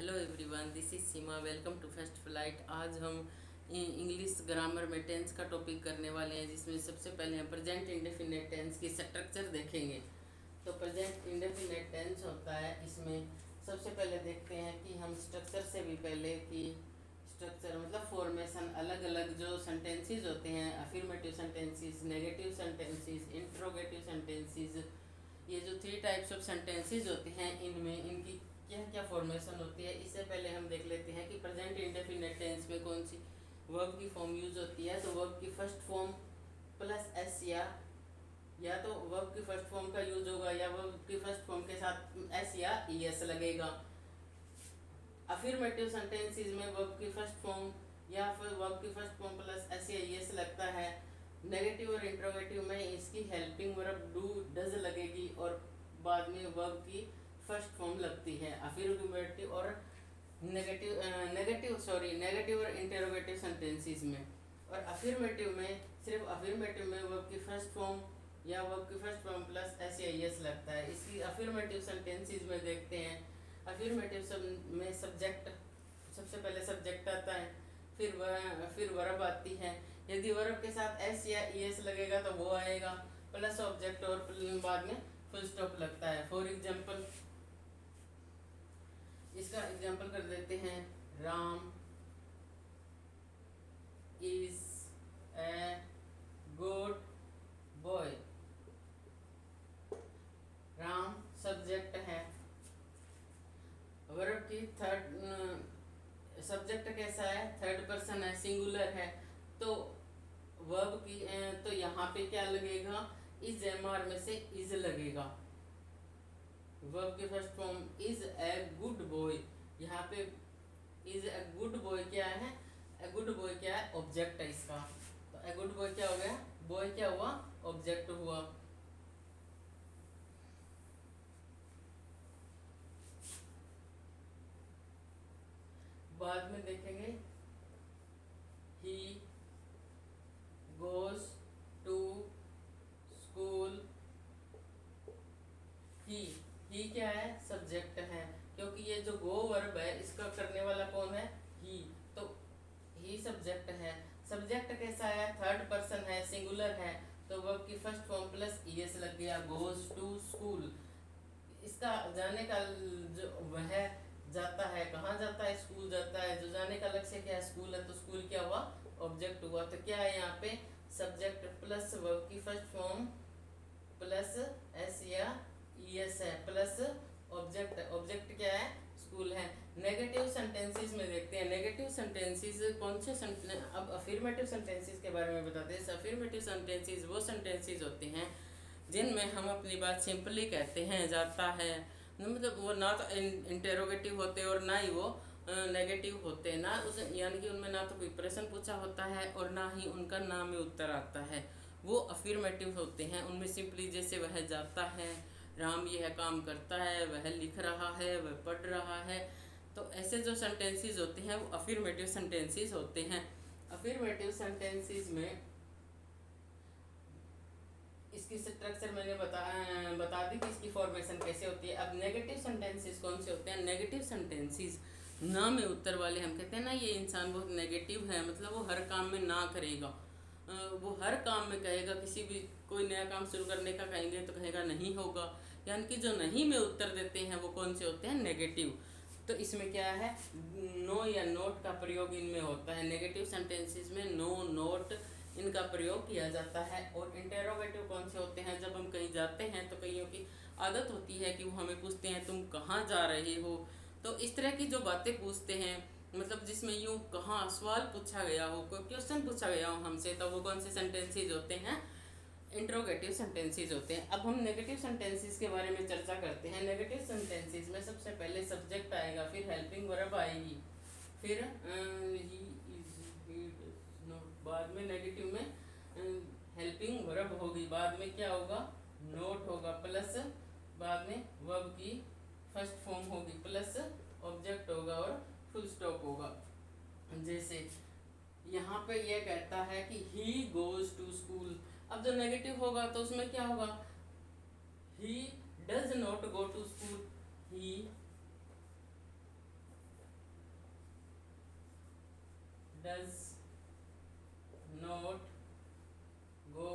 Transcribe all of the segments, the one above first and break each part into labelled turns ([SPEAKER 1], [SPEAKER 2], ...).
[SPEAKER 1] Hello everyone, this is Seema. Welcome to First Flight. आज हम English grammar में tense का टॉपिक करने वाले हैं, जिसमें सबसे पहले हम प्रेजेंट इंडेफिनिट टेंस की स्ट्रक्चर देखेंगे। तो प्रेजेंट इंडेफिनिट टेंस होता है, इसमें सबसे पहले देखते हैं कि हम स्ट्रक्चर से भी पहले कि स्ट्रक्चर मतलब फॉर्मेशन, अलग अलग जो सेंटेंसेस होते हैं, affirmative sentences, negative sentences, interrogative sentences, ये जो थ्री टाइप्स ऑफ सेंटेंसेस होते हैं, इनमें इनकी क्या क्या फॉर्मेशन होती है। इससे पहले हम देख लेते हैं कि प्रेजेंट इंडेफिनिट टेंस में कौन सी वर्ब की फॉर्म यूज होती है। तो वर्ब की फर्स्ट फॉर्म प्लस एस या तो वर्ब की फर्स्ट फॉर्म का यूज होगा, या वर्ब की फर्स्ट फॉर्म के साथ एस या ई एस लगेगा। अफर्मेटिव सेंटेंसेस में वर्ब की फर्स्ट फॉर्म या फिर वर्ब की फर्स्ट फॉर्म प्लस एस या ई एस लगता है। नेगेटिव और इंट्रोगेटिव में इसकी हेल्पिंग वर्ब डू डज लगेगी और बाद में वर्ब की फर्स्ट फॉर्म लगती है। अफर्मेटिव और नेगेटिव और इंटरोगेटिव सेंटेंसेस में। और अफर्मेटिव में सिर्फ अफर्मेटिव में वर्ब की फर्स्ट फॉर्म या वर्ब की फर्स्ट फॉर्म प्लस एस या एस लगता है। इसकी अफर्मेटिव सेंटेंसेस में देखते हैं। अफर्मेटिव में सब्जेक्ट, सबसे पहले सब्जेक्ट आता है, फिर वर्ब आती है। यदि वर्ब के साथ एस या एस लगेगा तो वो आएगा, प्लस ऑब्जेक्ट और बाद में फुल स्टॉप लगता है। फॉर एग्जांपल, इसका एग्जांपल कर देते हैं। Ram is a good boy. Ram subject है। वर्ब की थर्ड सब्जेक्ट कैसा है, थर्ड पर्सन है, सिंगुलर है। तो वर्ब की तो यहाँ पे क्या लगेगा, इज एम आर में से इज लगेगा। वर्ब की first form is a good boy, यहाँ पे इज ए गुड बॉय क्या है, ए गुड बॉय क्या है, ऑब्जेक्ट है इसका। तो ए गुड बॉय क्या हो गया, बॉय क्या हुआ, ऑब्जेक्ट हुआ। बाद में देखेंगे, ही गोज टू स्कूल। ही क्या है, सब्जेक्ट है, क्योंकि ये जो गो वर्ब है इसका करने वाला कौन है, ही। तो ही सब्जेक्ट है। सब्जेक्ट कैसा है, थर्ड पर्सन है, सिंगुलर है। तो वर्ब की फर्स्ट फॉर्म प्लस ईएस लग गया, गोज टू स्कूल। इसका जाने का जो वह जाता है, कहाँ जाता है, स्कूल जाता है। जो जाने का लक्ष्य क्या है, स्कूल है, तो स्कूल क्या हुआ, ऑब्जेक्ट हुआ। तो क्या है यहाँ पे, सब्जेक्ट प्लस वर्ब की फर्स्ट फॉर्म प्लस एस या एस है, प्लस ऑब्जेक्ट। ऑब्जेक्ट क्या है, स्कूल है। नेगेटिव सेंटेंसेस में देखते हैं। नेगेटिव सेंटेंसेस कौन से अब अफर्मेटिव सेंटेंसेस के बारे में बताते हैं। अफर्मेटिव सेंटेंसेस वो सेंटेंसेस होते हैं जिनमें हम अपनी बात सिंपली कहते हैं, जाता है, मतलब वो ना तो इंटेरोगेटिव होते और ना ही वो नेगेटिव होते, ना उस यानी कि उनमें ना तो कोई प्रश्न पूछा होता है और ना ही उनका नाम में उत्तर आता है। वो अफर्मेटिव होते हैं। उनमें सिंपली जैसे वह जाता है, राम यह काम करता है, वह लिख रहा है, वह पढ़ रहा है। तो ऐसे जो सेंटेंसेस होते हैं वो अफर्मेटिव सेंटेंसेस होते हैं। अफर्मेटिव सेंटेंसेस में इसकी स्ट्रक्चर मैंने बता दी कि इसकी फॉर्मेशन कैसे होती है। अब नेगेटिव सेंटेंसेस कौन से होते हैं। नेगेटिव सेंटेंसेस ना में उत्तर वाले, हम कहते हैं ना ये इंसान बहुत नेगेटिव है, मतलब वो हर काम में ना करेगा, वो हर काम में कहेगा, किसी भी कोई नया काम शुरू करने का कहेंगे तो कहेगा नहीं होगा, यानी कि जो नहीं में उत्तर देते हैं वो कौन से होते हैं, नेगेटिव। तो इसमें क्या है, नो या नोट का प्रयोग इनमें होता है। नेगेटिव सेंटेंसेस में नो, नोट इनका प्रयोग किया जाता है। और इंटेरोगेटिव कौन से होते हैं, जब हम कहीं जाते हैं तो कईयों की आदत होती है कि वो हमें पूछते हैं तुम कहाँ जा रहे हो। तो इस तरह की जो बातें पूछते हैं, मतलब जिसमें यूँ कहाँ सवाल पूछा गया हो, कोई क्वेश्चन पूछा गया हो हमसे, तो वो कौन से सेंटेंसेस होते हैं, इंट्रोगेटिव सेंटेंसेस होते हैं। अब हम नेगेटिव सेंटेंसेस के बारे में चर्चा करते हैं। नेगेटिव सेंटेंसेस में सबसे पहले सब्जेक्ट आएगा, फिर हेल्पिंग वर्ब आएगी, फिर बाद में नेगेटिव में हेल्पिंग वर्ब होगी, बाद में क्या होगा, नोट होगा, प्लस बाद में वर्ब की फर्स्ट फॉर्म होगी, प्लस ऑब्जेक्ट होगा और फुल स्टॉप होगा। जैसे यहाँ पे ये कहता है कि ही गोज टू स्कूल। अब जो नेगेटिव होगा तो उसमें क्या होगा, he does not go to school, he does not go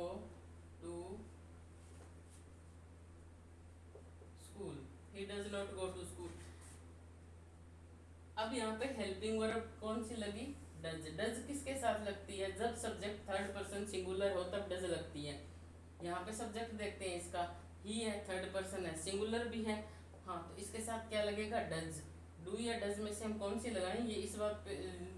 [SPEAKER 1] to school, he does not go to school. अब यहाँ पे हेल्पिंग वर्ब कौन सी लगी, डज। डज किसके साथ लगती है, जब सब्जेक्ट थर्ड पर्सन सिंगुलर हो तब डज लगती है। यहाँ पे सब्जेक्ट देखते हैं इसका, ही है, थर्ड पर्सन है, सिंगुलर भी है, हाँ, तो इसके साथ क्या लगेगा, डज। डू या डज में से हम कौन सी लगाएं, ये इस बात पे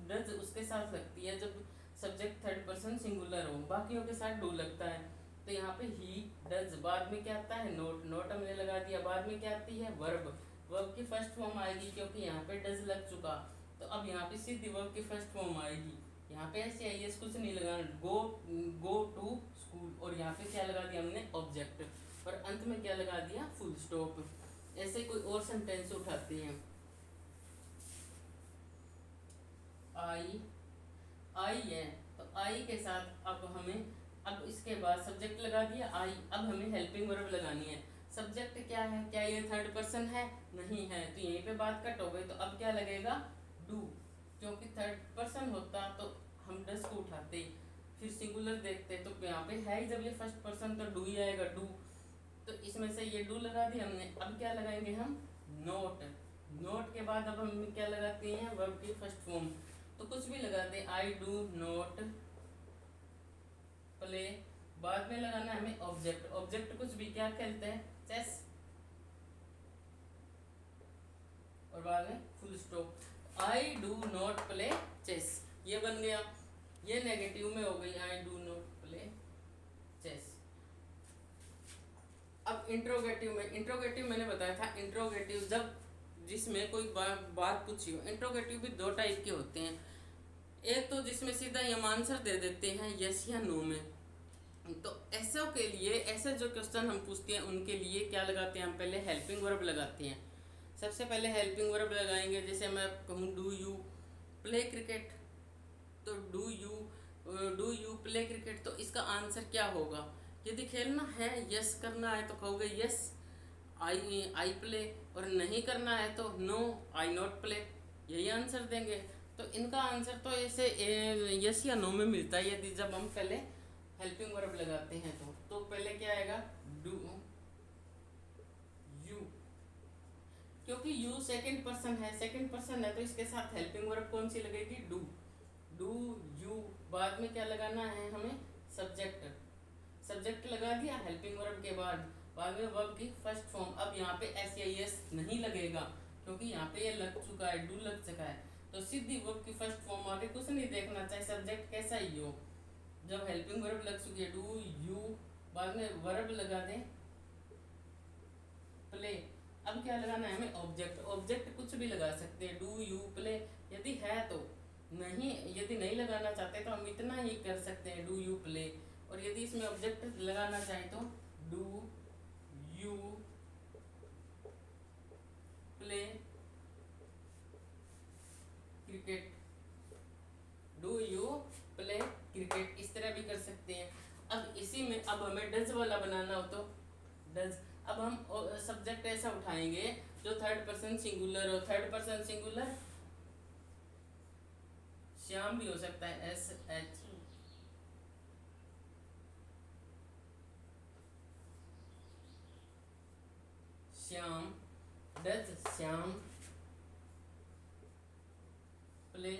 [SPEAKER 1] डज उसके साथ लगती है जब सब्जेक्ट थर्ड पर्सन सिंगुलर हो, बाकियों के साथ डू लगता है। तो यहाँ पे ही डज, बाद में क्या आता है, नोट। नोट हमने लगा दिया, बाद में क्या आती है, वर्ब। वर्ब की फर्स्ट फॉर्म आएगी क्योंकि यहाँ पे डज लग चुका, तो अब यहाँ पे सीधी वर्ब की फर्स्ट फॉर्म आएगी। यहाँ पे ऐसे आई कुछ नहीं लगाना, गो टू स्कूल, और यहाँ पे क्या लगा दिया हमने, ऑब्जेक्ट, और अंत में क्या लगा दिया, फुल स्टॉप। ऐसे कोई और सेंटेंस उठाते हैं, आई है, तो आई के साथ अब हमें, अब इसके बाद सब्जेक्ट लगा दिया आई, अब हमें हेल्पिंग वर्ब लगानी है। सब्जेक्ट क्या है, क्या ये थर्ड पर्सन है, नहीं है, तो यहीं पे बात कट हो गई। तो अब क्या लगेगा, डू, क्योंकि थर्ड पर्सन होता तो हम डस को उठाते। फिर सिंगुलर देखते तो यहाँ पे है ही, जब ये फर्स्ट पर्सन तो डू ही आएगा, डू। तो इसमें से ये डू लगा दी हमने, अब क्या लगाएंगे हम, नोट। नोट के बाद अब हम क्या लगाते हैं, वर्ब की फर्स्ट फॉर्म, तो कुछ भी लगाते हैं, आई डू नोट प्ले। बाद में लगाना है हमें ऑब्जेक्ट। ऑब्जेक्ट कुछ भी, क्या खेलते हैं, चेस, और बाद में full stop. I do not play chess, ये बन गया, ये नेगेटिव में हो गई, I do not play chess. अब इंट्रोगेटिव में, इंट्रोगेटिव मैंने बताया था, इंट्रोगेटिव जब जिसमें कोई बात पूछी हो। इंट्रोगेटिव भी दो टाइप के होते हैं, एक तो जिसमें सीधा हम आंसर दे देते हैं यस या नो में, तो ऐसे के लिए, ऐसे जो क्वेश्चन हम पूछते हैं उनके लिए क्या लगाते हैं, हम पहले हेल्पिंग वर्ब लगाते हैं। सबसे पहले हेल्पिंग वर्ब लगाएंगे, जैसे मैं कहूँ डू यू प्ले क्रिकेट, तो डू यू प्ले क्रिकेट, तो इसका आंसर क्या होगा, यदि खेलना है, यस करना है तो कहोगे यस आई प्ले, और नहीं करना है तो नो आई नॉट प्ले, यही आंसर देंगे। तो इनका आंसर तो ऐसे यस या नो में मिलता है, यदि जब हम पहले हेल्पिंग वर्ब लगाते हैं तो पहले क्या आएगा, डू यू, क्योंकि यू सेकंड पर्सन है, सेकंड पर्सन है तो इसके साथ हेल्पिंग वर्ब कौन सी लगेगी, डू। डू यू, बाद में क्या लगाना है हमें, सब्जेक्ट। सब्जेक्ट लगा दिया हेल्पिंग वर्ब के बाद में वर्ब की फर्स्ट फॉर्म। अब यहाँ पे एस या एस नहीं लगेगा क्योंकि यहाँ पे ये लग चुका है, डू लग चुका है, तो सीधी वर्ब की फर्स्ट फॉर्म आगे कुछ नहीं देखना, चाहे सब्जेक्ट कैसा ही हो। जब हेल्पिंग वर्ब लग चुकी है, डू यू, बाद में वर्ब लगा दें प्ले। अब क्या लगाना है हमें, ऑब्जेक्ट। ऑब्जेक्ट कुछ भी लगा सकते हैं, डू यू प्ले यदि है तो, नहीं यदि नहीं लगाना चाहते तो हम इतना ही कर सकते हैं, डू यू प्ले। और यदि इसमें ऑब्जेक्ट लगाना चाहे तो do you play cricket, do you play cricket, इस तरह भी कर सकते हैं। अब इसी में अब हमें डज वाला बनाना हो तो डज। अब हम सब्जेक्ट ऐसा उठाएंगे जो थर्ड पर्सन सिंगुलर हो। थर्ड पर्सन सिंगुलर श्याम भी हो सकता है, S H, Shyam, does Shyam play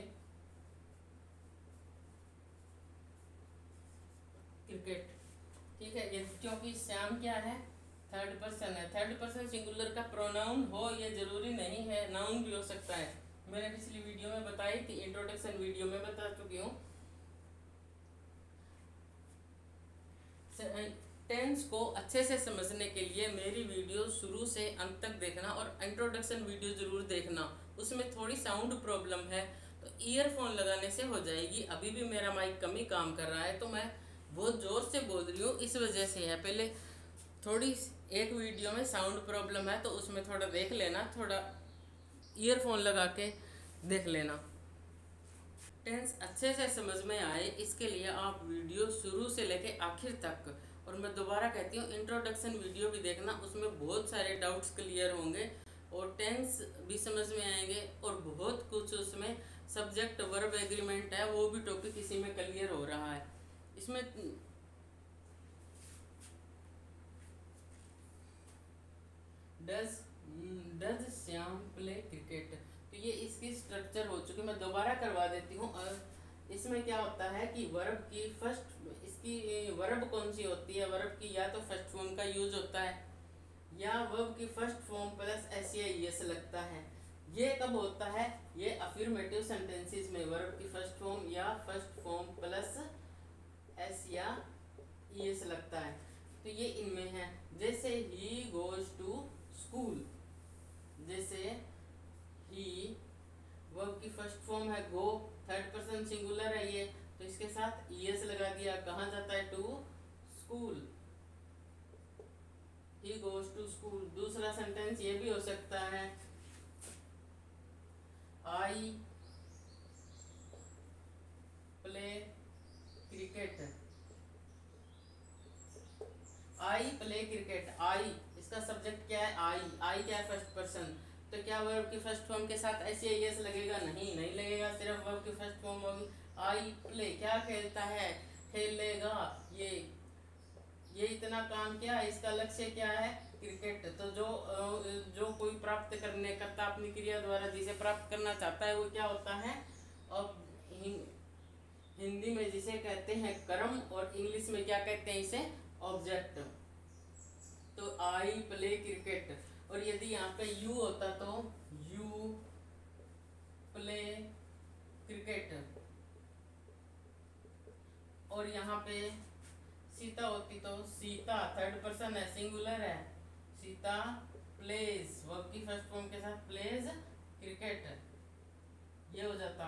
[SPEAKER 1] cricket, ठीक है। ये क्योंकि श्याम क्या है, थर्ड पर्सन है। थर्ड पर्सन सिंगुलर का प्रोनाउन हो ये जरूरी नहीं है, नाउन भी हो सकता है। मैंने पिछली वीडियो में बताई थी, इंट्रोडक्शन वीडियो में बता चुकी हूँ। टेंस को अच्छे से समझने के लिए मेरी वीडियो शुरू से अंत तक देखना, और इंट्रोडक्शन वीडियो जरूर देखना। उसमें थोड़ी साउंड प्रॉब्लम है तो ईयरफोन लगाने से हो जाएगी। अभी भी मेरा माइक कम ही काम कर रहा है तो मैं बहुत ज़ोर से बोल रही हूँ, इस वजह से है। पहले थोड़ी एक वीडियो में साउंड प्रॉब्लम है तो उसमें थोड़ा देख लेना, थोड़ा ईयरफोन लगा के देख लेना। टेंस अच्छे से समझ में आए इसके लिए आप वीडियो शुरू से लेके आखिर तक, और मैं दोबारा कहती हूँ इंट्रोडक्शन वीडियो भी देखना, उसमें बहुत सारे डाउट्स क्लियर होंगे और टेंस भी समझ में आएंगे और बहुत कुछ उसमें सब्जेक्ट वर्ब एग्रीमेंट है, वो भी टॉपिक इसी में क्लियर हो रहा है। इसमें डज श्याम प्ले क्रिकेट, तो ये इसकी स्ट्रक्चर हो चुकी, मैं दोबारा करवा देती हूँ। इसमें क्या होता है कि वर्ब की फर्स्ट, इसकी वर्ब कौन सी होती है, वर्ब की या तो फर्स्ट फॉर्म का यूज होता है या वर्ब की फर्स्ट फॉर्म प्लस एस या एस लगता है। ये कब होता है, ये अफर्मेटिव सेंटेंसेस में वर्ब की फर्स्ट फॉर्म या फर्स्ट फॉर्म प्लस एस या एस लगता है। तो ये इनमें है, जैसे ही गोज टू स्कूल, जैसे ही वर्ब की फर्स्ट फॉर्म है गो, थर्ड पर्सन सिंगुलर है ये, तो इसके साथ ईएस लगा दिया, कहाँ जाता है, to school, he goes to school. दूसरा सेंटेंस ये भी हो सकता है, I play cricket, I play cricket, I इसका सब्जेक्ट क्या है, आई क्या है, फर्स्ट पर्सन, तो क्या वर्ब की फर्स्ट फॉर्म के साथ ऐसे एस लगेगा, नहीं लगेगा, सिर्फ वर्ब की फर्स्ट फॉर्म होगी। आई प्ले क्या खेलता है, खेलेगा, ये इतना काम क्या है, इसका लक्ष्य क्या है, क्रिकेट। तो जो कोई प्राप्त करने करता अपनी क्रिया द्वारा जिसे प्राप्त करना चाहता है वो क्या होता है, और हिंदी में जिसे कहते हैं कर्म और इंग्लिश में क्या कहते हैं इसे, ऑब्जेक्ट। तो आई प्ले क्रिकेट, और यदि यहाँ पे यू होता तो यू प्ले क्रिकेट, और यहाँ पे सीता होती तो सीता थर्ड पर्सन है, सिंगुलर है, सीता प्लेज, वर्ब की फर्स्ट फॉर्म के साथ प्लेज क्रिकेट, ये हो जाता।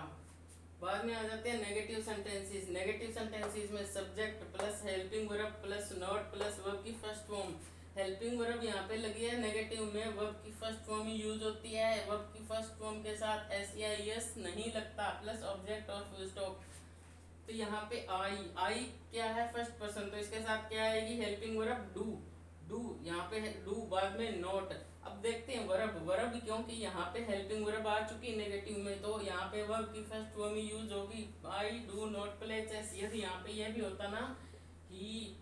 [SPEAKER 1] बाद में आ जाते हैं नेगेटिव सेंटेंसेस। नेगेटिव सेंटेंसेस में subject plus helping verb plus not plus verb की फर्स्ट फॉर्म। हेल्पिंग वर्ब यहाँ पे लगी है, नेगेटिव में वर्ब की फर्स्ट फॉर्म ही यूज होती है, वर्ब की फर्स्ट फॉर्म के साथ एस या एस नहीं लगता, प्लस ऑब्जेक्ट और फुल स्टॉप। तो यहाँ पे आई क्या है, फर्स्ट पर्सन, तो इसके साथ क्या आएगी, हेल्पिंग वर्ब डू, यहाँ पे डू, बाद में नॉट। अब देखते हैं वर्ब क्योंकि यहाँ पे हेल्पिंग वर्ब आ चुकी नेगेटिव में, तो यहाँ पे वर्ब की फर्स्ट फॉर्म ही यूज होगी, I do not play chess. यदि यहाँ पे यह भी होता ना ही,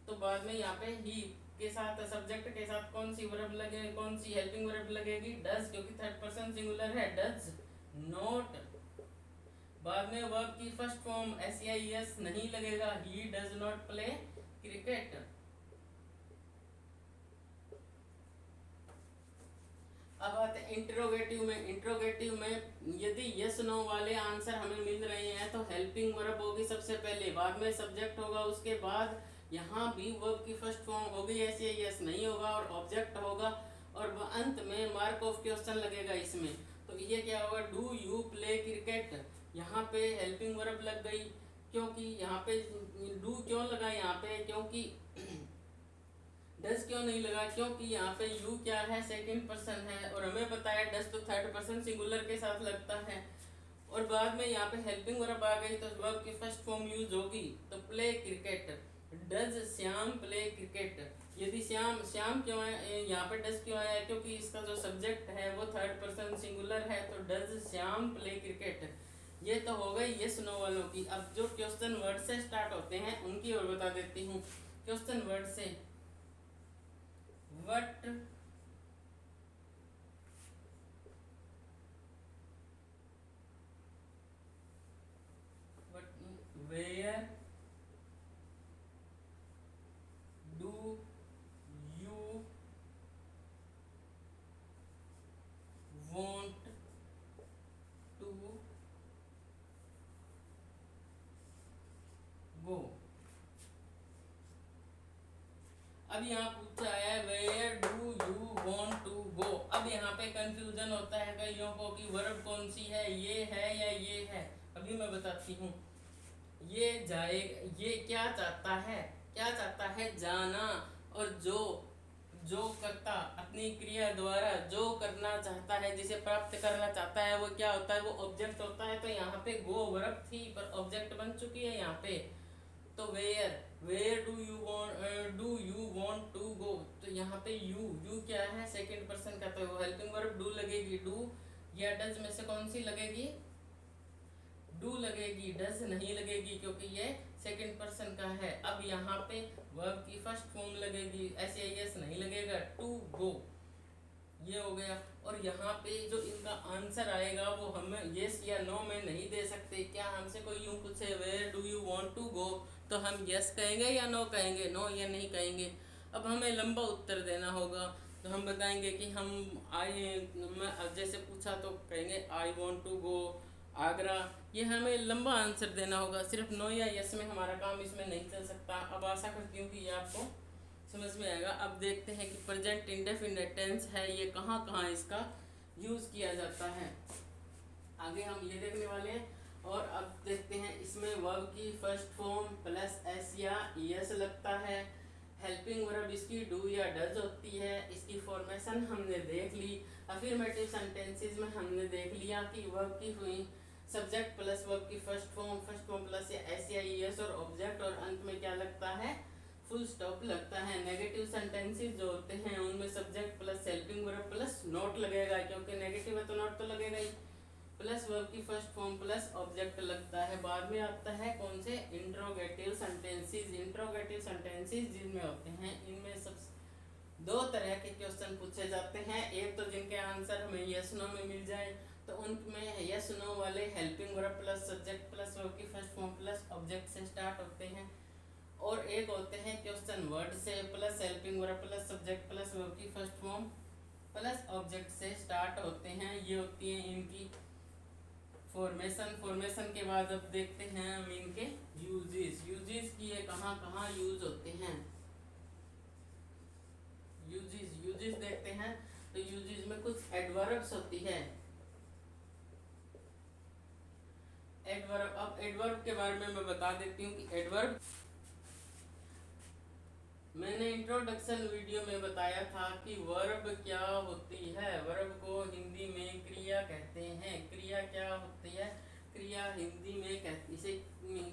[SPEAKER 1] तो बाद में यहाँ पे ही के साथ सब्जेक्ट के साथ कौन सी वर्ब लगे, कौन सी हेल्पिंग वर्ब लगेगी, डज, क्योंकि थर्ड पर्सन सिंगुलर है, डज नॉट। बाद में वर्ब की फर्स्ट फॉर्म एस या एस नहीं लगेगा, ही डज नॉट प्ले क्रिकेट। अब आते हैं इंट्रोगेटिव में। इंट्रोगेटिव में यदि यस नो वाले आंसर हमें मिल रहे हैं तो हेल्पिंग वर्ब होगी सबसे पहले, बाद में सब्जेक्ट होगा, उसके बाद यहाँ भी वर्ब की फर्स्ट फॉर्म होगी एस या यस नहीं होगा और ऑब्जेक्ट होगा, और अंत में मार्क ऑफ क्वेश्चन लगेगा इसमें। तो ये क्या होगा, डू यू प्ले क्रिकेट, यहाँ पे हेल्पिंग वर्ब लग गई, क्योंकि यहाँ पे डू क्यों लगा, यहाँ पे क्योंकि डज क्यों नहीं लगा, क्योंकि यहाँ पे यू क्या है, सेकंड पर्सन है, और हमें पता है डज तो थर्ड पर्सन सिंगुलर के साथ लगता है। और बाद में यहाँ पे हेल्पिंग वर्ब आ गई तो वर्ब की फर्स्ट फॉर्म यूज होगी, तो play cricket, does Shyam play cricket. यदि श्याम क्यों है, यहाँ पे डज क्यों आया, क्योंकि इसका जो सब्जेक्ट है वो थर्ड पर्सन सिंगुलर है, तो डज श्याम प्ले क्रिकेट। ये तो हो गई ये सुनो वालों की। अब जो क्वेश्चन वर्ड से स्टार्ट होते हैं उनकी और बता देती हूँ। क्वेश्चन वर्ड से, what, where, do you want to go. अब यहाँ पूछा है where do you want to go. अब यहाँ पे कंफ्यूजन होता है कईयों को कि वर्ब कौन सी है, ये है या ये है। अभी मैं बताती हूँ। ये जाएगा, ये क्या चाहता है, क्या चाहता है, जाना, और जो करता अपनी क्रिया द्वारा जो करना चाहता है, जिसे प्राप्त करना चाहता है, वो क्या होता है, वो ऑब्जेक्ट होता है। तो यहाँ पे गो वर्ब थी पर ऑब्जेक्ट बन चुकी है यहाँ पे। तो where do you want to go, तो यहाँ पे यू क्या है, सेकंड पर्सन का, तो हेल्पिंग वर्ब डू लगेगी, डू या डज में से कौन सी लगेगी, डू लगेगी, डज नहीं लगेगी क्योंकि ये सेकंड पर्सन का है। अब यहाँ पे वर्ब की फर्स्ट फॉर्म लगेगी, एस नहीं लगेगा, टू गो, ये हो गया। और यहाँ पे जो इनका आंसर आएगा वो हम यस या नो में नहीं दे सकते। क्या हमसे कोई यूँ पूछे where do you want to go, तो हम यस कहेंगे या नो कहेंगे? नो या नहीं कहेंगे। अब हमें लंबा उत्तर देना होगा, तो हम बताएंगे कि हम जैसे पूछा तो कहेंगे I want to go Agra. ये हमें लंबा आंसर देना होगा, सिर्फ नो या यस में हमारा काम इसमें नहीं चल सकता। अब आशा करती हूँ कि ये आपको समझ में आएगा। अब देखते हैं कि प्रेजेंट इंडेफिनिट टेंस है, ये कहाँ कहाँ इसका यूज़ किया जाता है। आगे हम ये देखने वाले हैं। और अब देखते हैं इसमें वर्ब की फर्स्ट फॉर्म प्लस एस या ईएस लगता है। हेल्पिंग वर्ब इसकी डू या डज होती है। इसकी फॉर्मेशन हमने देख ली। अफर्मेटिव सेंटेंसेस में हमने देख लिया कि वर्ब की हुई सब्जेक्ट प्लस वर्ब की फर्स्ट फॉर्म प्लस या एस या ईएस और ऑब्जेक्ट, और अंत में क्या लगता है? फुल स्टॉप लगता है। नेगेटिव सेंटेंसेस जो होते हैं उनमें subject plus helping verb plus not लगेगा, क्योंकि नेगेटिव है तो नॉट तो लगेगा ही। प्लस वर्ब की फर्स्ट फॉर्म प्लस ऑब्जेक्ट लगता है। बाद में आता है कौन से? Interrogative sentences. इंट्रोगेटिव सेंटेंसेस जिनमें होते हैं, इनमें सब दो तरह के क्वेश्चन पूछे जाते हैं। एक तो जिनके आंसर हमें यस नो में मिल जाए, तो उनमें यस नो वाले helping verb plus subject plus verb की फर्स्ट फॉर्म प्लस ऑब्जेक्ट से स्टार्ट होते हैं। और एक होते हैं क्वेश्चन वर्ड से plus helping verb plus subject plus verb की फर्स्ट फॉर्म प्लस ऑब्जेक्ट से स्टार्ट होते हैं। ये होती है इनकी फॉर्मेशन के बाद अब देखते हैं हम इनके यूजेस की ये कहाँ कहाँ यूज होते हैं। यूजेस देखते हैं। तो यूजेस में कुछ एडवर्ब्स होती है। एडवर्ब, अब एडवर्ब के बारे में मैं बता देती हूँ कि एडवर्ब मैंने इंट्रोडक्शन वीडियो में बताया था कि वर्ब क्या होती है। वर्ब को हिंदी में क्रिया कहते हैं। क्रिया क्या होती है? क्रिया हिंदी में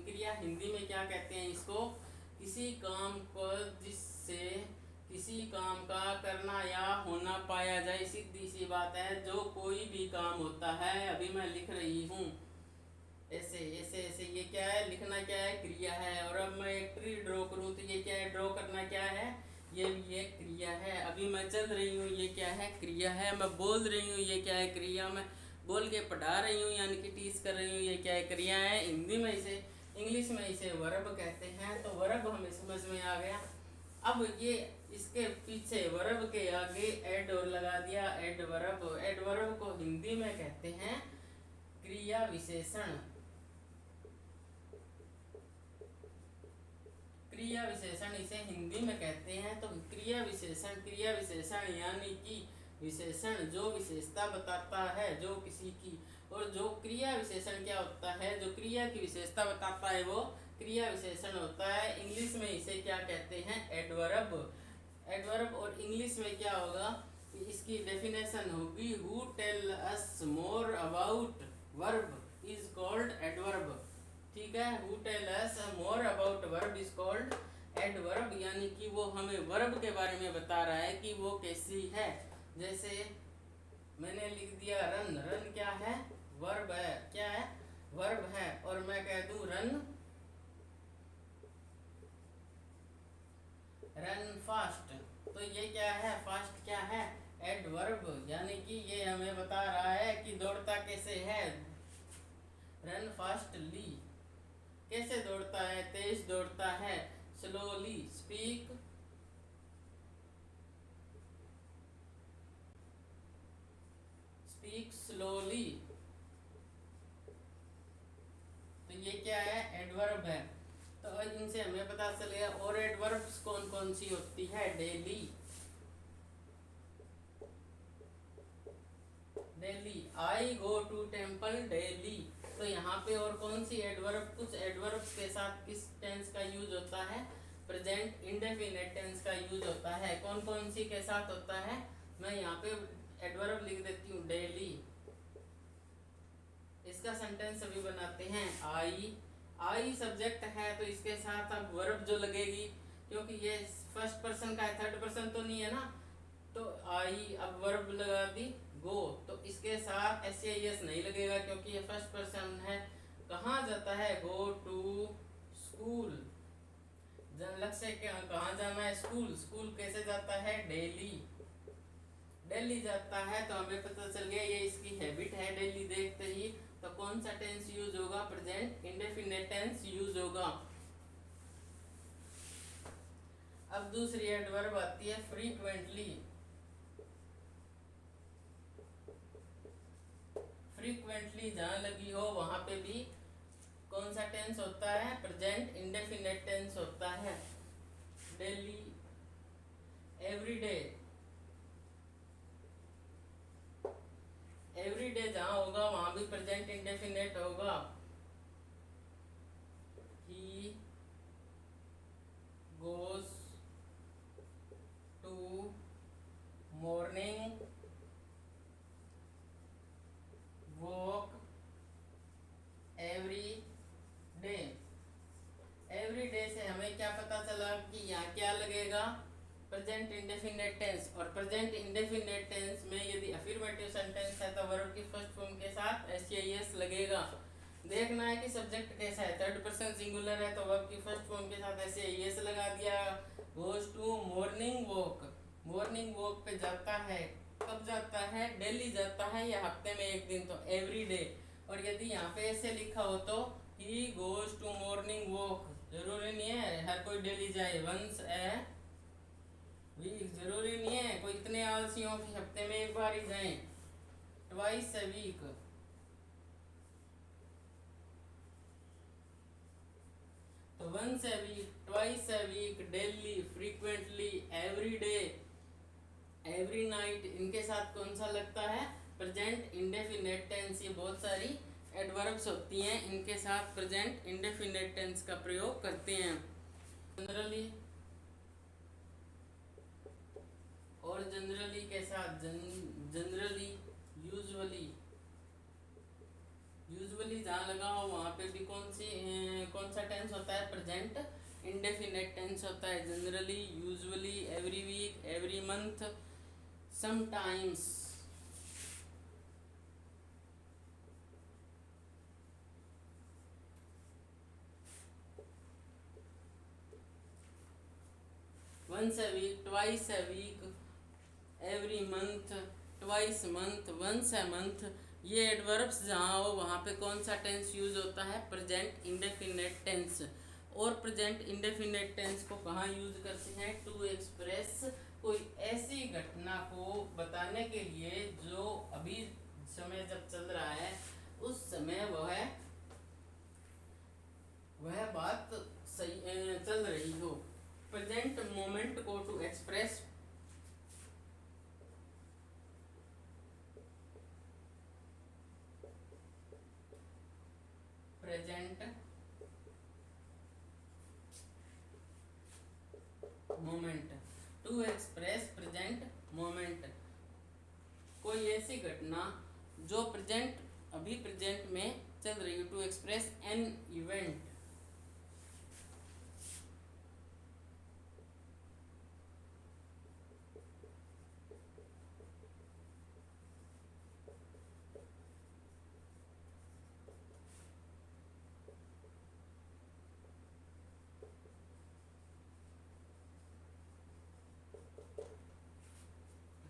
[SPEAKER 1] क्रिया हिंदी में क्या कहते हैं इसको? किसी काम को जिससे किसी काम का करना या होना पाया जाए। सीधी सी बात है, जो कोई भी काम होता है, अभी मैं लिख रही हूँ ऐसे ऐसे ऐसे, ये क्या है? लिखना क्या है? क्रिया है। और अब मैं एक ट्री ड्रॉ करूँ तो ये क्या है? ड्रॉ करना क्या है? ये भी एक क्रिया है। अभी मैं चल रही हूँ, ये क्या है? क्रिया है। मैं बोल रही हूँ, ये क्या है? क्रिया। मैं बोल के पढ़ा रही हूँ यानी कि टीच कर रही हूँ, ये क्या है? क्रिया है। हिंदी में इसे, इंग्लिश में इसे वर्ब कहते हैं। तो वर्ब हमें समझ में आ गया। अब ये इसके पीछे वर्ब के आगे एड और लगा दिया, एडवर्ब। एडवर्ब को हिंदी में कहते हैं क्रिया विशेषण। क्रिया विशेषण इसे हिंदी में कहते हैं। तो क्रिया विशेषण यानी कि विशेषण जो विशेषता बताता है जो किसी की। और जो क्रिया विशेषण क्या होता है? जो क्रिया की विशेषता बताता है वो क्रिया विशेषण होता है। इंग्लिश में इसे क्या कहते हैं? एडवर्ब। एडवर्ब। और इंग्लिश में क्या होगा? इसकी डेफिनेशन होगी who tell us more about verb is called adverb. ठीक है, who tell us more about verb is called adverb, यानी कि वो हमें वर्ब के बारे में बता रहा है कि वो कैसी है। जैसे मैंने लिख दिया रन। रन क्या है? वर्ब है। क्या है? वर्ब है। और मैं कह दूं रन फास्ट, तो ये क्या है? फास्ट क्या है? एडवर्ब। यानी कि ये हमें बता रहा है कि दौड़ता कैसे है। रन फास्टली, कैसे दौड़ता है? तेज दौड़ता है। Slowly, speak slowly. तो ये क्या है? एडवर्ब है। तो इनसे हमें पता चलेगा। और एडवर्ब्स कौन कौन सी होती है? Daily, daily. I go to temple daily. तो यहाँ पे और कौन सी एडवर्ब? कुछ एडवर्ब्स के साथ किस टेंस का यूज होता है? प्रेजेंट इंडेफिनिट टेंस का यूज होता है। कौन कौन सी के साथ होता है? मैं यहाँ पे एडवर्ब लिख देती हूँ डेली। इसका सेंटेंस अभी बनाते हैं। आई सब्जेक्ट है तो इसके साथ अब वर्ब जो लगेगी, क्योंकि ये फर्स्ट पर्सन का है, थर्ड पर्सन तो नहीं है ना। तो आई, अब वर्ब लगा दी गो, तो इसके साथ एस नहीं लगेगा क्योंकि ये फर्स्ट पर्सन है। कहाँ जाता है, गो टू स्कूल। लक्ष्य कहाँ जाना है, स्कूल। स्कूल कैसे जाता है, डेली। डेली जाता है, तो हमें पता चल गया ये इसकी हैबिट है डेली देखते ही। तो कौन सा टेंस यूज होगा, प्रेजेंट इंडेफिनिट टेंस यूज होगा। अब दूसरी एडवर्ब आती है फ्रीक्वेंटली। फ्रीक्वेंटली जहां लगी हो वहां पे भी कौन सा टेंस होता है, प्रेजेंट इंडेफिनिट टेंस होता है। Daily, everyday. एवरीडे जहां होगा वहां भी प्रेजेंट इंडेफिनिट होगा। He goes to morning walk every day. Every day से हमें क्या पता चला कि यहाँ क्या लगेगा, प्रेजेंट इंडेफिनिट टेंस। और प्रेजेंट इंडेफिनिट टेंस में यदि अफर्मेटिव सेंटेंस है तो वर्ब की फर्स्ट फॉर्म के साथ एस लगेगा। देखना है कि सब्जेक्ट कैसा है, थर्ड पर्सन सिंगुलर है तो वर्ब की फर्स्ट फॉर्म के साथ एस लगा दिया। Goes to morning walk. Morning walk पे जाता है, कब जाता है, डेली जाता है या हफ्ते में एक दिन, तो एवरी डे। और यदि यहाँ पे ऐसे लिखा हो तो he goes to morning walk. जरूरी नहीं है हर कोई डेली जाए, वंस ए वीक। जरूरी नहीं है कोई इतने आलसी हो कि हफ्ते में एक बार ही जाए, ट्वाइस अ वीक। तो once a week, twice a week, daily, frequently, every day, every night, इनके साथ कौन सा लगता है, प्रेजेंट इंडेफिनिट टेंस। ये बहुत सारी एडवर्ब्स होती हैं, इनके साथ प्रेजेंट इंडेफिनिट टेंस का प्रयोग करते हैं। जनरली और जनरली के साथ जनरली, यूजुअली। यूजुअली जहाँ लगा हो वहाँ पे भी कौन सा टेंस होता है, प्रेजेंट इंडेफिनिट टेंस होता है। Generally, usually, every week, every month, sometimes. Once a week, twice a week, every month, twice month, once a month. ये एडवर्ब्स जहाँ हो वहाँ पे कौन सा टेंस यूज होता है, प्रेजेंट इंडेफिनिट टेंस। और प्रेजेंट इंडेफिनिट टेंस को कहाँ यूज करते हैं, टू एक्सप्रेस कोई ऐसी घटना को बताने के लिए जो अभी समय जब चल रहा है उस समय वह बात सही चल रही हो। प्रेजेंट मोमेंट को to express present moment, to express present moment. कोई ऐसी घटना जो अभी प्रेजेंट में चल रही है, to express an event.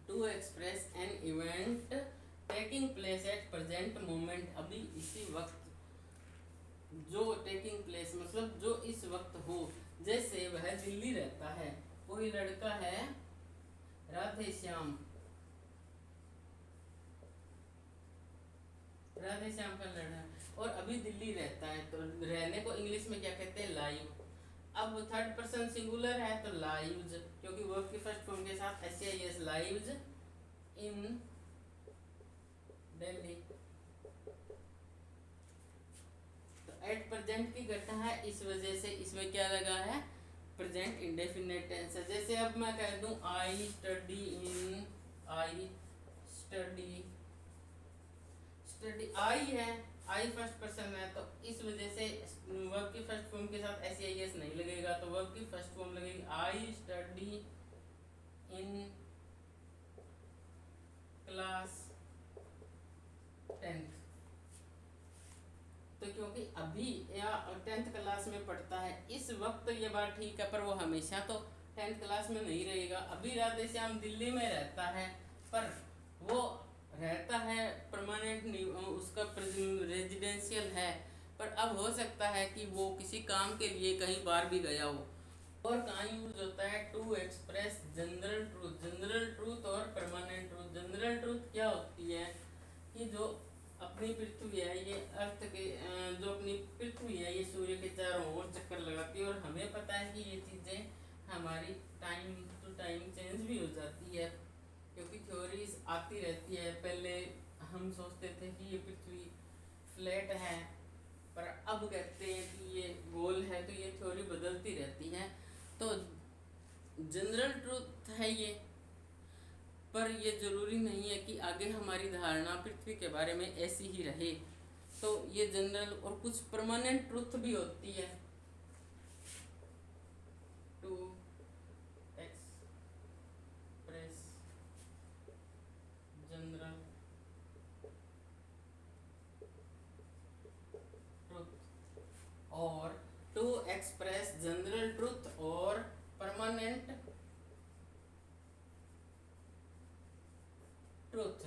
[SPEAKER 1] To express an event taking place at present moment. अभी इसी वक्त, जो टेकिंग प्लेस मतलब जो इस वक्त हो। जैसे वह दिल्ली रहता है, कोई लड़का है राधे श्याम, राधे श्याम का लड़का और अभी दिल्ली रहता है, तो रहने को इंग्लिश में क्या कहते हैं, लाइव। अब थर्ड पर्सन सिंगुलर है तो लाइव्स, क्योंकि वर्ब की फर्स्ट फॉर्म के साथ एस लाइव्स इन दिल्ली। तो एट प्रेजेंट की घटना है, इस वजह से इसमें क्या लगा है, प्रेजेंट इंडेफिनिट टेंस है। जैसे अब मैं कह दूं I study in, I study, आई है, आई फर्स्ट पर्सन है, तो इस वजह से वर्ब की फर्स्ट फॉर्म के साथ एस नहीं लगेगा, तो वर्ब की फर्स्ट फॉर्म लगेगी I study in class 10th। तो क्योंकि अभी या 10th क्लास में पढ़ता है इस वक्त, ये बात ठीक है, पर वो हमेशा तो 10th क्लास में नहीं रहेगा। अभी राधे श्याम दिल्ली में रहता है, पर वो रहता है परमानेंट, उसका रेजिडेंशियल है, पर अब हो सकता है कि वो किसी काम के लिए कहीं बाहर भी गया हो। और कहाँ यूज होता है, to express general truth. General truth और परमानेंट ट्रूथ। जनरल ट्रूथ क्या होती है कि जो अपनी पृथ्वी है, ये अर्थ के जो अपनी पृथ्वी है ये सूर्य के चारों ओर चक्कर लगाती है, और हमें पता है कि ये चीज़ें हमारी टाइम टू टाइम चेंज भी हो जाती है, क्योंकि थ्योरीज आती रहती है। पहले हम सोचते थे कि ये पृथ्वी फ्लैट है, पर अब कहते हैं कि ये गोल है, तो ये थ्योरी बदलती रहती है। तो जनरल ट्रूथ है ये, पर ये ज़रूरी नहीं है कि आगे हमारी धारणा पृथ्वी के बारे में ऐसी ही रहे। तो ये जनरल, और कुछ परमानेंट ट्रूथ भी होती है। टू एक्सप्रेस जनरल ट्रूथ और टू एक्सप्रेस जनरल ट्रूथ और परमानेंट ट्रूथ।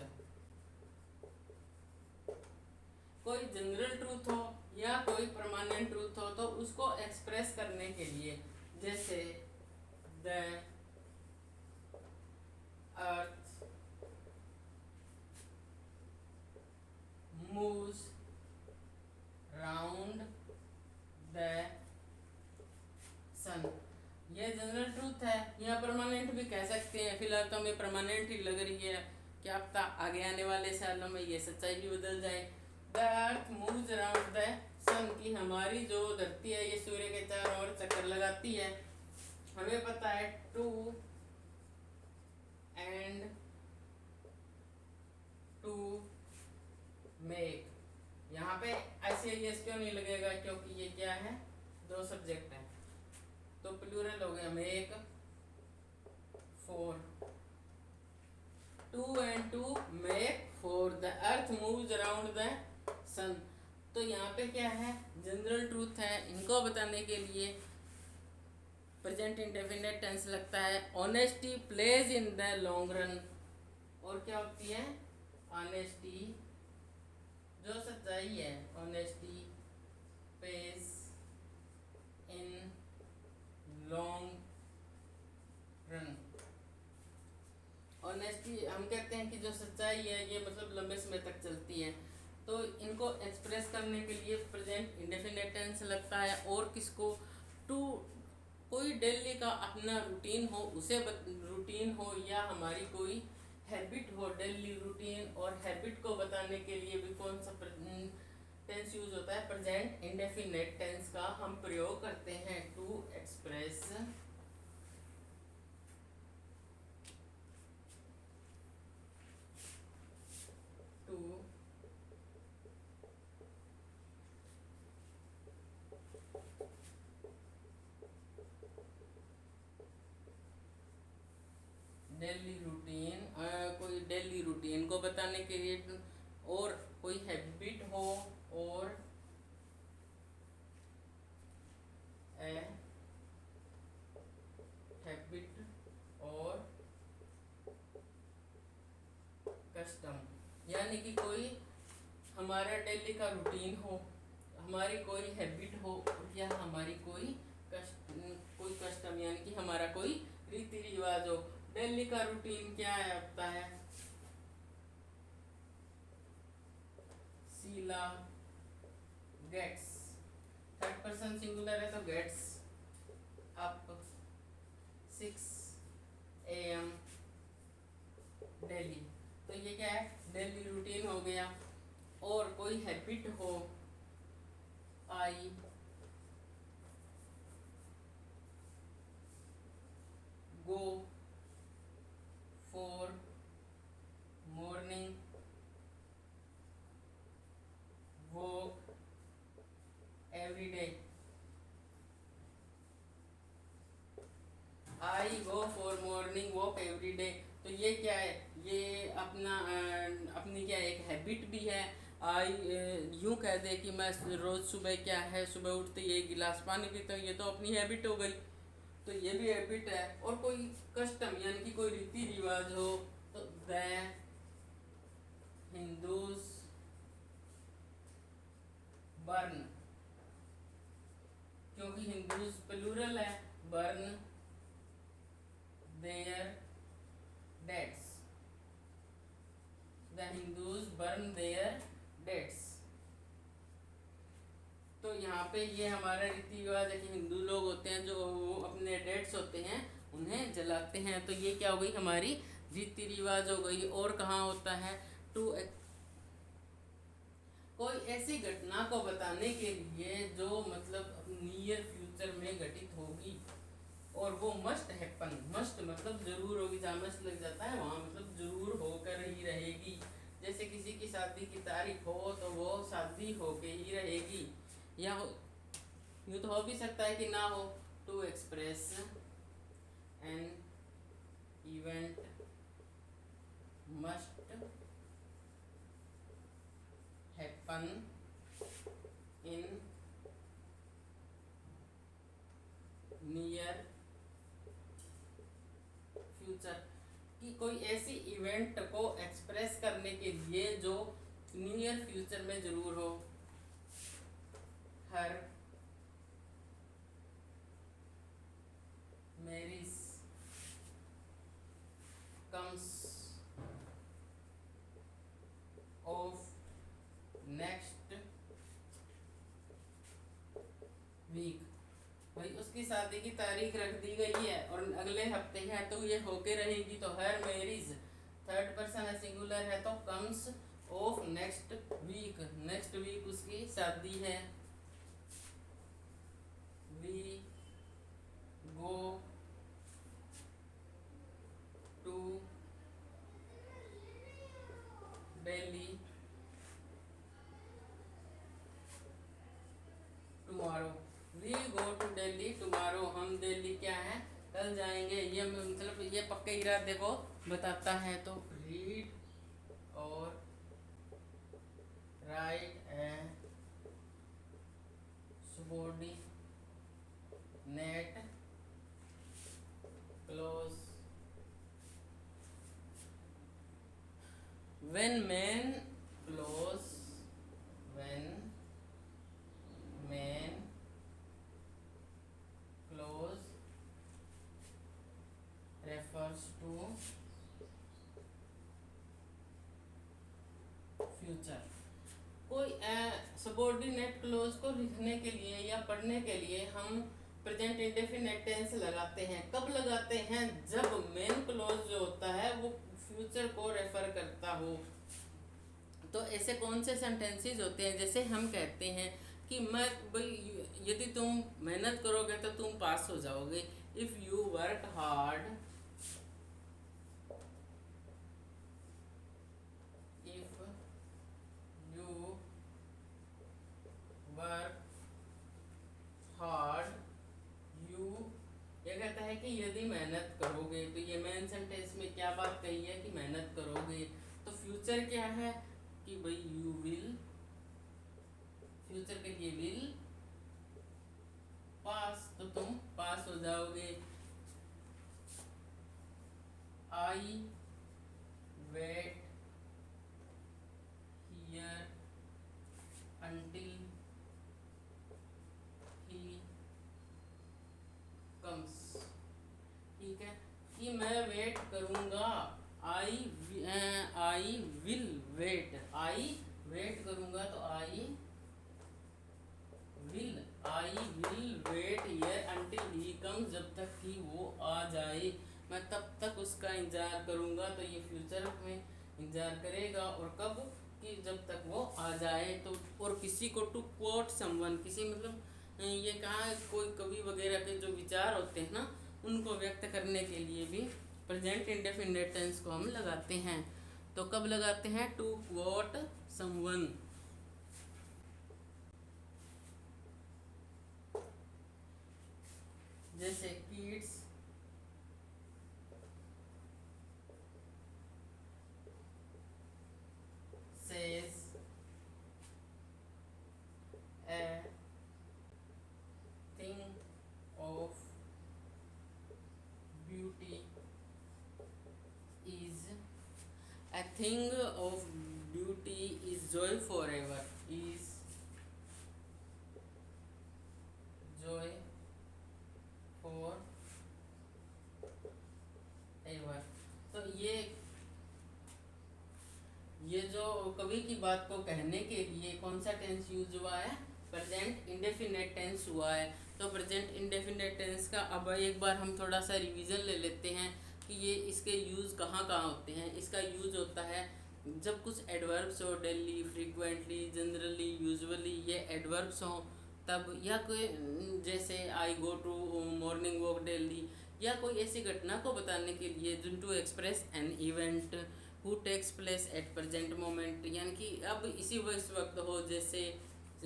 [SPEAKER 1] कोई जनरल ट्रूथ हो या कोई परमानेंट ट्रूथ हो, तो उसको एक्सप्रेस करने के लिए, जैसे the earth moves round the sun, ये जनरल ट्रूथ है, या परमानेंट भी कह सकते हैं। फिलहाल तो हमें परमानेंट ही लग रही है, क्या पता आगे आने वाले सालों में ये सच्चाई भी बदल जाए। The earth moves around the sun, की हमारी जो धरती है ये सूर्य के चारों ओर चक्कर लगाती है। हमें पता है टू एंड टू मेक, यहाँ पे ICIS क्यों नहीं लगेगा, क्योंकि ये क्या है, दो सब्जेक्ट है, तो प्लूरल हो गया make four. Two and two make four, the earth moves around the sun. तो यहाँ पे क्या है, जनरल ट्रूथ है। इनको बताने के लिए प्रेजेंट इंडेफिनिट टेंस लगता है। Honesty pays in the long run, और क्या होती है, ऑनेस्टी जो सच्चाई है, honesty pays in long run. Honesty हम कहते हैं कि जो सच्चाई है ये मतलब लंबे समय तक चलती है। तो इनको एक्सप्रेस करने के लिए प्रेजेंट इंडेफिनिट टेंस लगता है। और किसको, टू, कोई डेली का अपना रूटीन हो, उसे रूटीन हो, या हमारी कोई हैबिट हो, डेली रूटीन और हैबिट को बताने के लिए भी कौन सा टेंस यूज होता है, प्रेजेंट इंडेफिनिट टेंस का हम प्रयोग करते हैं टू एक्सप्रेस डेली रूटीन, कोई डेली रूटीन को बताने के लिए, और कोई हैबिट हो, और हैबिट और कस्टम, यानी कि कोई हमारा डेली का रूटीन हो, हमारी कोई हैबिट हो, या हमारी कोई कस्टम यानी कि हमारा कोई रीति रिवाज हो। डेली का रूटीन क्या है, होता है Sheela gets, third person singular है तो गेट्स अप 6 AM डेली। तो ये क्या है, डेली रूटीन हो गया। और कोई हैबिट हो, I go for morning walk every day. I go for morning walk every day. तो ये क्या है, ये अपनी क्या एक हैबिट भी है, आई यूं कह दे कि मैं रोज़ सुबह क्या है, सुबह उठते ही एक गिलास पानी पीता हूँ, ये तो अपनी हैबिट हो गई, तो ये भी हैबिट है। और कोई कस्टम यानी कि कोई रीति रिवाज हो, तो द हिंदूज बर्न, क्योंकि हिंदूज प्लूरल है, burn their deads, the Hindus burn their deads. तो यहाँ पे ये हमारा रीति रिवाज है कि हिंदू लोग होते हैं जो अपने डेड्स होते हैं उन्हें जलाते हैं। तो ये क्या हो गई हमारी रीति रिवाज हो गई। और कहाँ होता है टू, कोई ऐसी घटना को बताने के लिए जो मतलब नियर फ्यूचर में घटित होगी, और वो मस्ट हैपन, मस्ट मतलब जरूर होगी, जहाँ मस्ट लग जाता है वहाँ मतलब जरूर होकर ही रहेगी। जैसे किसी की शादी की तारीख हो तो वो शादी होके ही रहेगी, या यूँ तो हो भी सकता है कि ना हो। To express an event must happen in near future, कि कोई ऐसी इवेंट को एक्सप्रेस करने के लिए जो नियर फ्यूचर में जरूर हो। Her marriage comes off next week, भाई उसकी शादी की तारीख रख दी गई है और अगले हफ्ते है तो ये होके रहेगी। तो हर मैरिज थर्ड पर्सन है, सिंगुलर है, तो comes off next week, next week उसकी शादी है। We go to Delhi tomorrow, we go to Delhi tomorrow, हम दिल्ली क्या है कल जाएंगे। ये मतलब ये पक्के इरादे को बताता है। तो रीड और right A subordinate clause when man clause, when man clause refers to future. कोई सबॉर्डिनेट क्लोज को लिखने के लिए या पढ़ने के लिए हम प्रेजेंट इंडेफिनिट टेंस लगाते हैं। कब लगाते हैं? जब मेन क्लोज जो होता है वो फ्यूचर को रेफर करता हो। तो ऐसे कौन से सेंटेंसेस होते हैं, जैसे हम कहते हैं कि मैं भाई यदि तुम मेहनत करोगे तो तुम पास हो जाओगे। If you work hard, if you work hard you, ये कहता है कि यदि मेहनत करोगे। तो ये मेन सेंटेंस में क्या बात कही है कि मेहनत करोगे। तो फ्यूचर क्या है कि भाई यू विल, फ्यूचर के लिए विल पास, तो तुम पास हो जाओगे। I wait here until he comes, ठीक है कि मैं वेट करूँगा। I will wait, I wait करूँगा तो I will wait here until he comes, जब तक कि वो आ जाए मैं तब तक उसका इंतजार करूँगा। तो ये फ्यूचर में इंतजार करेगा और कब कि जब तक वो आ जाए। तो और किसी को टू कोट समवन, किसी मतलब ये कहा कोई कवि वगैरह के जो विचार होते हैं ना उनको व्यक्त करने के लिए भी प्रेजेंट इंडेफिनिट टेंस को हम लगाते हैं। तो कब लगाते हैं? To quote someone. जैसे Keats says thing of beauty is joy for ever, is joy for ever. तो ये जो कवि की बात को कहने के लिए कौन सा टेंस यूज हुआ है, प्रेजेंट इंडेफिनेट टेंस हुआ है। तो प्रेजेंट इंडेफिनेट टेंस का अब एक बार हम थोड़ा सा रिवीजन ले लेते हैं कि ये इसके यूज़ कहाँ कहाँ होते हैं। इसका यूज़ होता है जब कुछ एडवर्ब्स हो, डेली, फ्रीक्वेंटली, जनरली, यूजुअली, ये एडवर्ब्स हों तब, या कोई जैसे I go to morning walk daily, या कोई ऐसी घटना को बताने के लिए जिन to express an event who takes place at present moment, यानी कि अब इसी वक्त हो, जैसे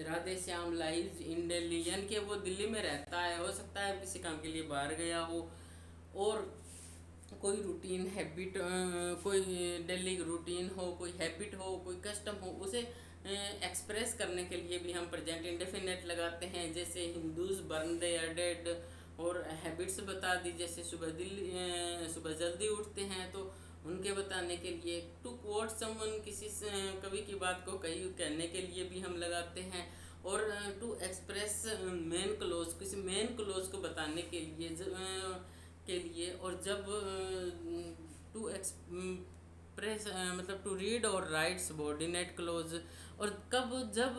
[SPEAKER 1] राधे श्याम लाइव इन दिल्ली, यानी कि वो दिल्ली में रहता है, हो सकता है किसी काम के लिए बाहर गया हो, और कोई रूटीन हैबिट, कोई डेली रूटीन हो, कोई हैबिट हो, कोई कस्टम हो, उसे एक्सप्रेस करने के लिए भी हम प्रेजेंट इंडेफिनेट लगाते हैं। जैसे हिंदूज बर्न देयर डेड, और हैबिट्स बता दी, जैसे सुबह जल्दी उठते हैं तो उनके बताने के लिए। टू कोट समवन, किसी कवि की बात को कहने के लिए भी हम लगाते हैं। और टू एक्सप्रेस मेन क्लोज, किसी मेन क्लोज को बताने के लिए और जब टू एक्सप्रेस मतलब टू रीड और राइट सबॉर्डिनेट क्लोज, और कब जब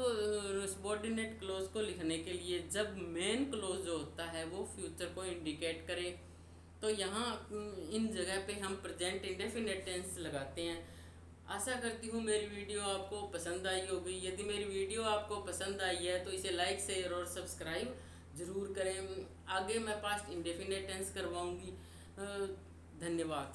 [SPEAKER 1] सबॉर्डिनेट क्लोज को लिखने के लिए जब मेन क्लोज जो होता है वो फ्यूचर को इंडिकेट करे, तो यहाँ इन जगह पे हम प्रेजेंट इंडेफिनेट टेंस लगाते हैं। आशा करती हूँ मेरी वीडियो आपको पसंद आई होगी। यदि मेरी वीडियो आपको पसंद आई है तो इसे लाइक, शेयर और सब्सक्राइब ज़रूर करें। आगे मैं पास्ट इंडेफिनेट टेंस करवाऊँगी। धन्यवाद।